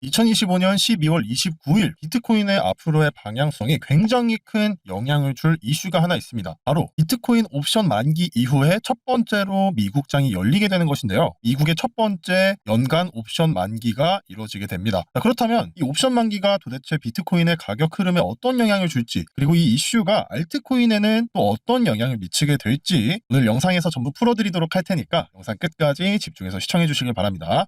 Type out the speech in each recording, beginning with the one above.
2025년 12월 29일 비트코인의 앞으로의 방향성에 굉장히 큰 영향을 줄 이슈가 하나 있습니다. 바로 비트코인 옵션 만기 이후에 첫 번째로 미국장이 열리게 되는 것인데요. 미국의 첫 번째 연간 옵션 만기가 이루어지게 됩니다. 그렇다면 이 옵션 만기가 도대체 비트코인의 가격 흐름에 어떤 영향을 줄지, 그리고 이 이슈가 알트코인에는 또 어떤 영향을 미치게 될지 오늘 영상에서 전부 풀어드리도록 할 테니까 영상 끝까지 집중해서 시청해 주시길 바랍니다.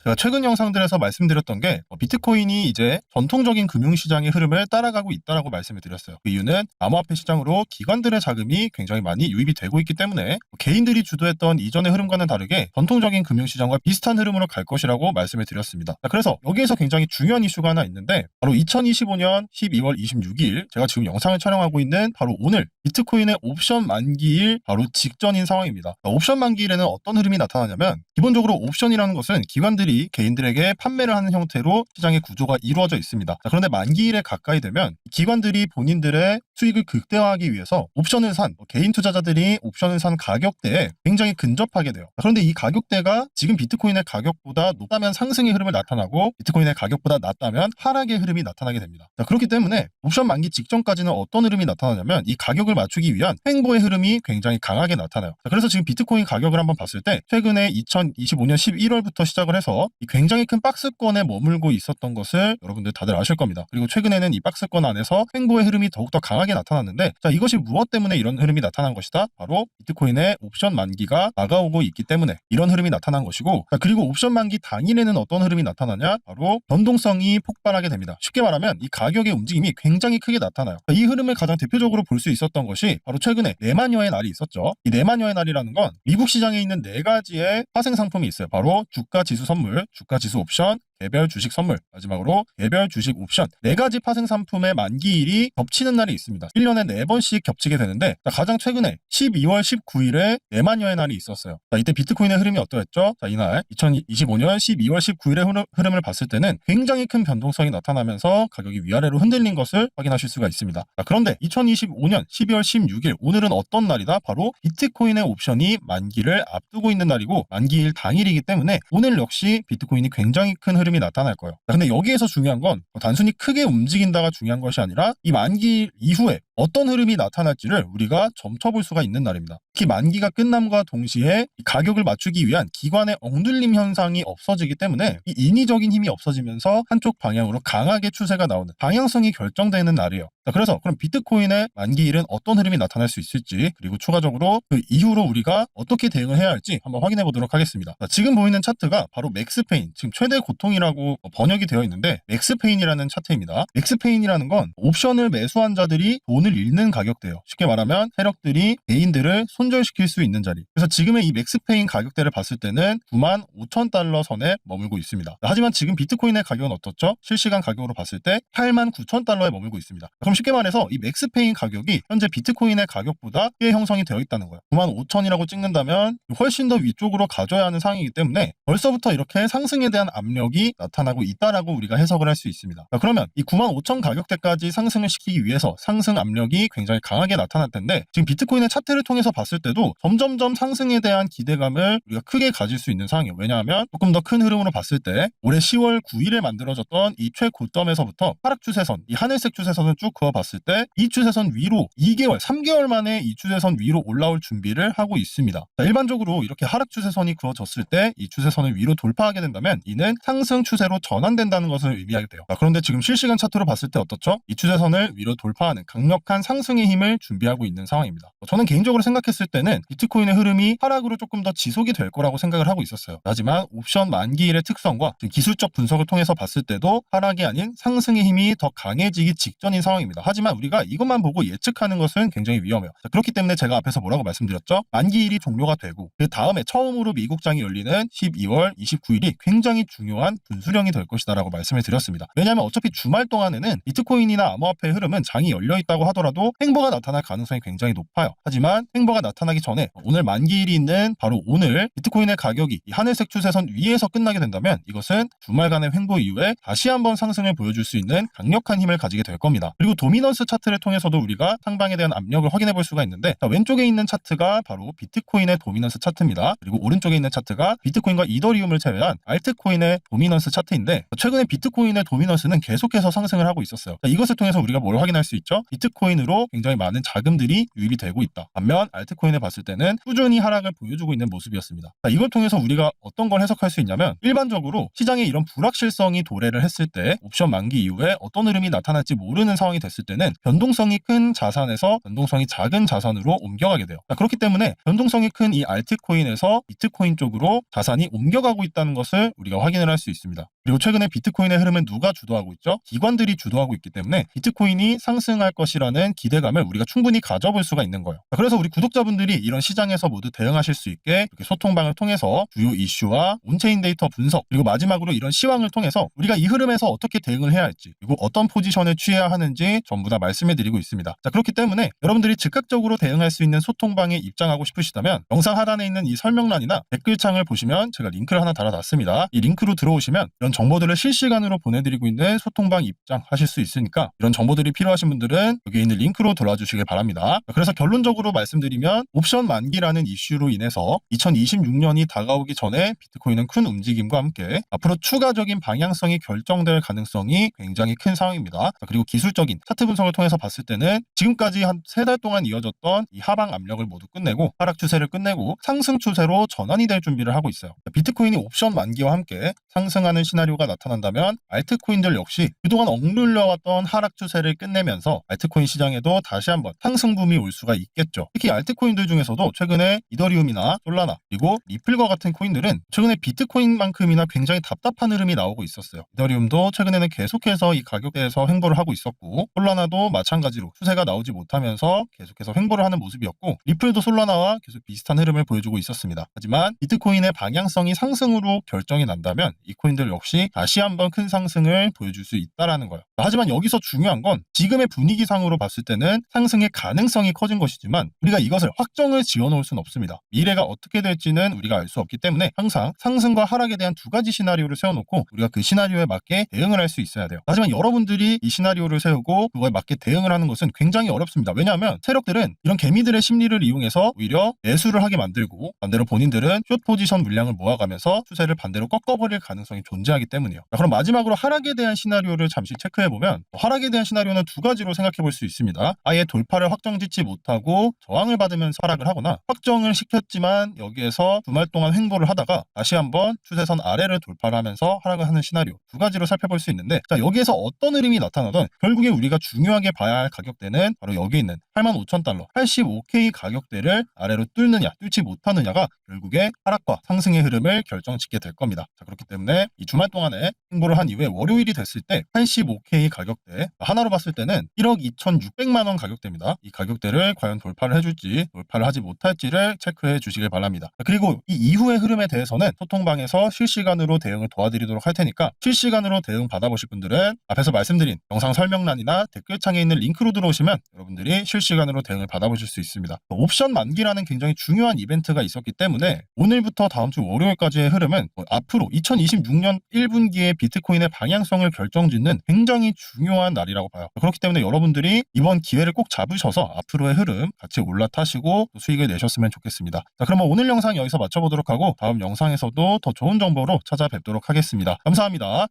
제가 최근 영상들에서 말씀드렸던 게 비트코인이 이제 전통적인 금융시장의 흐름을 따라가고 있다라고 말씀을 드렸어요. 그 이유는 암호화폐 시장으로 기관들의 자금이 굉장히 많이 유입이 되고 있기 때문에 개인들이 주도했던 이전의 흐름과는 다르게 전통적인 금융시장과 비슷한 흐름으로 갈 것이라고 말씀을 드렸습니다. 그래서 여기에서 굉장히 중요한 이슈가 하나 있는데 바로 2025년 12월 26일 제가 지금 영상을 촬영하고 있는 바로 오늘 비트코인의 옵션 만기일 바로 직전인 상황입니다. 옵션 만기일에는 어떤 흐름이 나타나냐면 기본적으로 옵션이라는 것은 기관들이 개인들에게 판매를 하는 형태로 시장의 구조가 이루어져 있습니다. 그런데 만기일에 가까이 되면 기관들이 본인들의 수익을 극대화하기 위해서 옵션을 산 개인 투자자들이 옵션을 산 가격대에 굉장히 근접하게 돼요. 그런데 이 가격대가 지금 비트코인의 가격보다 높다면 상승의 흐름을 나타나고 비트코인의 가격보다 낮다면 하락의 흐름이 나타나게 됩니다. 그렇기 때문에 옵션 만기 직전까지는 어떤 흐름이 나타나냐면 이 가격을 맞추기 위한 횡보의 흐름이 굉장히 강하게 나타나요. 그래서 지금 비트코인 가격을 한번 봤을 때 최근에 2025년 11월부터 시작을 해서 이 굉장히 큰 박스권에 머물고 있었던 것을 여러분들 다들 아실 겁니다. 그리고 최근에는 이 박스권 안에서 횡보의 흐름이 더욱더 강하게 나타났는데, 자, 이것이 무엇 때문에 이런 흐름이 나타난 것이다? 바로 비트코인의 옵션 만기가 다가오고 있기 때문에 이런 흐름이 나타난 것이고, 자, 그리고 옵션 만기 당일에는 어떤 흐름이 나타나냐? 바로 변동성이 폭발하게 됩니다. 쉽게 말하면 이 가격의 움직임이 굉장히 크게 나타나요. 이 흐름을 가장 대표적으로 볼 수 있었던 것이 바로 최근에 네마녀의 날이 있었죠. 이 네마녀의 날이라는 건 미국 시장에 있는 4가지의 파생 상품이 있어요. 바로 주가 지수 선물, 주가 지수 옵션, 개별 주식 선물, 마지막으로 개별 주식 옵션 4가지 파생 상품의 만기일이 겹치는 날이 있습니다. 1년에 4번씩 겹치게 되는데, 가장 최근에 12월 19일에 네마녀의 날이 있었어요. 이때 비트코인의 흐름이 어떠했죠? 이날 2025년 12월 19일의 흐름을 봤을 때는 굉장히 큰 변동성이 나타나면서 가격이 위아래로 흔들린 것을 확인하실 수가 있습니다. 그런데 2025년 12월 16일 오늘은 어떤 날이다? 바로 비트코인의 옵션이 만기를 앞두고 있는 날이고 만기일 당일이기 때문에 오늘 역시 비트코인이 굉장히 큰 흐름이 나타날 거예요. 근데 여기에서 중요한 건 단순히 크게 움직인다가 중요한 것이 아니라 이 만기 이후에 어떤 흐름이 나타날지를 우리가 점쳐볼 수가 있는 날입니다. 특히 만기가 끝남과 동시에 이 가격을 맞추기 위한 기관의 억눌림 현상이 없어지기 때문에 이 인위적인 힘이 없어지면서 한쪽 방향으로 강하게 추세가 나오는 방향성이 결정되는 날이에요. 그래서 그럼 비트코인의 만기일은 어떤 흐름이 나타날 수 있을지, 그리고 추가적으로 그 이후로 우리가 어떻게 대응을 해야 할지 한번 확인해 보도록 하겠습니다. 지금 보이는 차트가 바로 맥스페인, 지금 최대 고통이라고 번역이 되어 있는데 맥스페인이라는 차트입니다. 맥스페인이라는 건 옵션을 매수한 자들이 돈을 잃는 가격대예요. 쉽게 말하면 세력들이 개인들을 손절시킬 수 있는 자리. 그래서 지금의 이 맥스페인 가격대를 봤을 때는 95,000달러 선에 머물고 있습니다. 하지만 지금 비트코인의 가격은 어떻죠? 실시간 가격으로 봤을 때 89,000달러에 머물고 있습니다. 그럼 쉽게 말해서 이 맥스페인 가격이 현재 비트코인의 가격보다 꽤 형성이 되어 있다는 거예요. 95,000이라고 찍는다면 훨씬 더 위쪽으로 가져야 하는 상황이기 때문에 벌써부터 이렇게 상승에 대한 압력이 나타나고 있다라고 우리가 해석을 할 수 있습니다. 그러면 이 95,000 가격대까지 상승을 시키기 위해서 상승 압력이 굉장히 강하게 나타날 텐데, 지금 비트코인의 차트를 통해서 봤을 때도 점점점 상승에 대한 기대감을 우리가 크게 가질 수 있는 상황이에요. 왜냐하면 조금 더 큰 흐름으로 봤을 때 올해 10월 9일에 만들어졌던 이 최고점에서부터 하락 추세선, 이 하늘색 추세선을 쭉 그어봤을 때 이 추세선 위로 2개월, 3개월 만에 이 추세선 위로 올라올 준비를 하고 있습니다. 일반적으로 이렇게 하락 추세선이 그어졌을 때 이 추세선을 위로 돌파하게 된다면 이는 상승 추세로 전환된다는 것을 의미하게 돼요. 그런데 지금 실시간 차트로 봤을 때 어떻죠? 이 추세선을 위로 돌파하는 강력한 상승의 힘을 준비하고 있는 상황입니다. 저는 개인적으로 생각했을 때는 비트코인의 흐름이 하락으로 조금 더 지속이 될 거라고 생각을 하고 있었어요. 하지만 옵션 만기일의 특성과 기술적 분석을 통해서 봤을 때도 하락이 아닌 상승의 힘이 더 강해지기 직전인 상황입니다. 하지만 우리가 이것만 보고 예측하는 것은 굉장히 위험해요. 그렇기 때문에 제가 앞에서 뭐라고 말씀드렸죠? 만기일이 종료가 되고 그 다음에 처음으로 미국장이 열리는 12월 29일이 굉장히 중요한 분수령이 될 것이다 라고 말씀을 드렸습니다. 왜냐하면 어차피 주말 동안에는 비트코인이나 암호화폐의 흐름은 장이 열려 있다고 하더라도 횡보가 나타날 가능성이 굉장히 높아요. 하지만 횡보가 나타나기 전에 오늘 만기일이 있는 바로 오늘 비트코인의 가격이 이 하늘색 추세선 위에서 끝나게 된다면 이것은 주말간의 횡보 이후에 다시 한번 상승을 보여줄 수 있는 강력한 힘을 가지게 될 겁니다. 그리고 도미넌스 차트를 통해서도 우리가 상방에 대한 압력을 확인해 볼 수가 있는데, 왼쪽에 있는 차트가 바로 비트코인의 도미넌스 차트입니다. 그리고 오른쪽에 있는 차트가 비트코인과 이더리움을 제외한 알트코인의 도미넌스 차트인데, 최근에 비트코인의 도미넌스는 계속해서 상승을 하고 있었어요. 이것을 통해서 우리가 뭘 확인할 수 있죠? 비트코인으로 굉장히 많은 자금들이 유입이 되고 있다. 반면 알트코인을 봤을 때는 꾸준히 하락을 보여주고 있는 모습이었습니다. 이걸 통해서 우리가 어떤 걸 해석할 수 있냐면, 일반적으로 시장에 이런 불확실성이 도래를 했을 때 옵션 만기 이후에 어떤 흐름이 나타날지 모르는 상황이 됐을 때는 변동성이 큰 자산에서 변동성이 작은 자산으로 옮겨가게 돼요. 그렇기 때문에 변동성이 큰 이 알트코인에서 비트코인 쪽으로 자산이 옮겨가고 있다는 것을 우리가 확인을 할 수 있습니다. 그리고 최근에 비트코인의 흐름은 누가 주도하고 있죠? 기관들이 주도하고 있기 때문에 비트코인이 상승할 것이라는 기대감을 우리가 충분히 가져볼 수가 있는 거예요. 그래서 우리 구독자분들이 이런 시장에서 모두 대응하실 수 있게 이렇게 소통방을 통해서 주요 이슈와 온체인 데이터 분석, 그리고 마지막으로 이런 시황을 통해서 우리가 이 흐름에서 어떻게 대응을 해야 할지, 그리고 어떤 포지션을 취해야 하는지 전부 다 말씀해 드리고 있습니다. 그렇기 때문에 여러분들이 즉각적으로 대응할 수 있는 소통방에 입장하고 싶으시다면 영상 하단에 있는 이 설명란이나 댓글창을 보시면 제가 링크를 하나 달아놨습니다. 이 링크로 들어오시면 이런 정보들을 실시간으로 보내드리고 있는 소통방 입장하실 수 있으니까, 이런 정보들이 필요하신 분들은 여기 있는 링크로 들어와주시길 바랍니다. 그래서 결론적으로 말씀드리면, 옵션 만기라는 이슈로 인해서 2026년이 다가오기 전에 비트코인은 큰 움직임과 함께 앞으로 추가적인 방향성이 결정될 가능성이 굉장히 큰 상황입니다. 그리고 기술적인 차트 분석을 통해서 봤을 때는 지금까지 한 3달 동안 이어졌던 이 하방 압력을 모두 끝내고 하락 추세를 끝내고 상승 추세로 전환이 될 준비를 하고 있어요. 비트코인이 옵션 만기와 함께 상승하는 시나리오가 나타난다면 알트코인들 역시 그동안 억눌려왔던 하락 추세를 끝내면서 알트코인 시장에도 다시 한번 상승 붐이 올 수가 있겠죠. 특히 알트코인들 중에서도 최근에 이더리움이나 솔라나 그리고 리플과 같은 코인들은 최근에 비트코인만큼이나 굉장히 답답한 흐름이 나오고 있었어요. 이더리움도 최근에는 계속해서 이 가격대에서 횡보를 하고 있었고, 솔라나도 마찬가지로 추세가 나오지 못하면서 계속해서 횡보를 하는 모습이었고, 리플도 솔라나와 계속 비슷한 흐름을 보여주고 있었습니다. 하지만 비트코인의 방향성이 상승으로 결정이 난다면 이 코인들 역시 다시 한번 큰 상승을 보여줄 수 있다라는 거예요. 하지만 여기서 중요한 건 지금의 분위기상으로 봤을 때는 상승의 가능성이 커진 것이지만 우리가 이것을 확정을 지어놓을 수는 없습니다. 미래가 어떻게 될지는 우리가 알 수 없기 때문에 항상 상승과 하락에 대한 2가지 시나리오를 세워놓고 우리가 그 시나리오에 맞게 대응을 할 수 있어야 돼요. 하지만 여러분들이 이 시나리오를 세우고 그거에 맞게 대응을 하는 것은 굉장히 어렵습니다. 왜냐하면 세력들은 이런 개미들의 심리를 이용해서 오히려 매수를 하게 만들고, 반대로 본인들은 숏 포지션 물량을 모아가면서 추세를 반대로 꺾어버릴 가능성이 존재하기 때문이에요. 그럼 마지막으로 하락에 대한 시나리오를 잠시 체크해보면, 하락에 대한 시나리오는 2가지로 생각해볼 수 있습니다. 아예 돌파를 확정짓지 못하고 저항을 받으면서 하락을 하거나, 확정을 시켰지만 여기에서 주말 동안 횡보를 하다가 다시 한번 추세선 아래를 돌파를 하면서 하락을 하는 시나리오, 2가지로 살펴볼 수 있는데, 여기에서 어떤 흐름이 나타나든 결국에 우리가 중요하게 봐야 할 가격대는 바로 여기 있는 85,000달러 85K 가격대를 아래로 뚫느냐 뚫지 못하느냐가 결국에 하락과 상승의 흐름을 결정짓게 될 겁니다. 그렇기 때문에 이 주말 동안에 횡보를 한 이후에 월요일이 됐을 때 85K 가격대, 하나로 봤을 때는 1억 2,600만 원 가격대입니다. 이 가격대를 과연 돌파를 해줄지 돌파를 하지 못할지를 체크해 주시길 바랍니다. 그리고 이 이후의 흐름에 대해서는 소통방에서 실시간으로 대응을 도와드리도록 할 테니까, 실시간으로 대응 받아보실 분들은 앞에서 말씀드린 영상 설명란이나 댓글창에 있는 링크로 들어오시면 여러분들이 실시간으로 대응을 받아보실 수 있습니다. 옵션 만기라는 굉장히 중요한 이벤트가 있었기 때문에 오늘부터 다음 주 월요일까지의 흐름은 앞으로 2026년 1분기의 비트코인의 방향성을 결정짓는 굉장히 중요한 날이라고 봐요. 그렇기 때문에 여러분들이 이번 기회를 꼭 잡으셔서 앞으로의 흐름 같이 올라타시고 수익을 내셨으면 좋겠습니다. 그러면 오늘 영상 여기서 마쳐보도록 하고 다음 영상에서도 더 좋은 정보로 찾아뵙도록 하겠습니다. 감사합니다.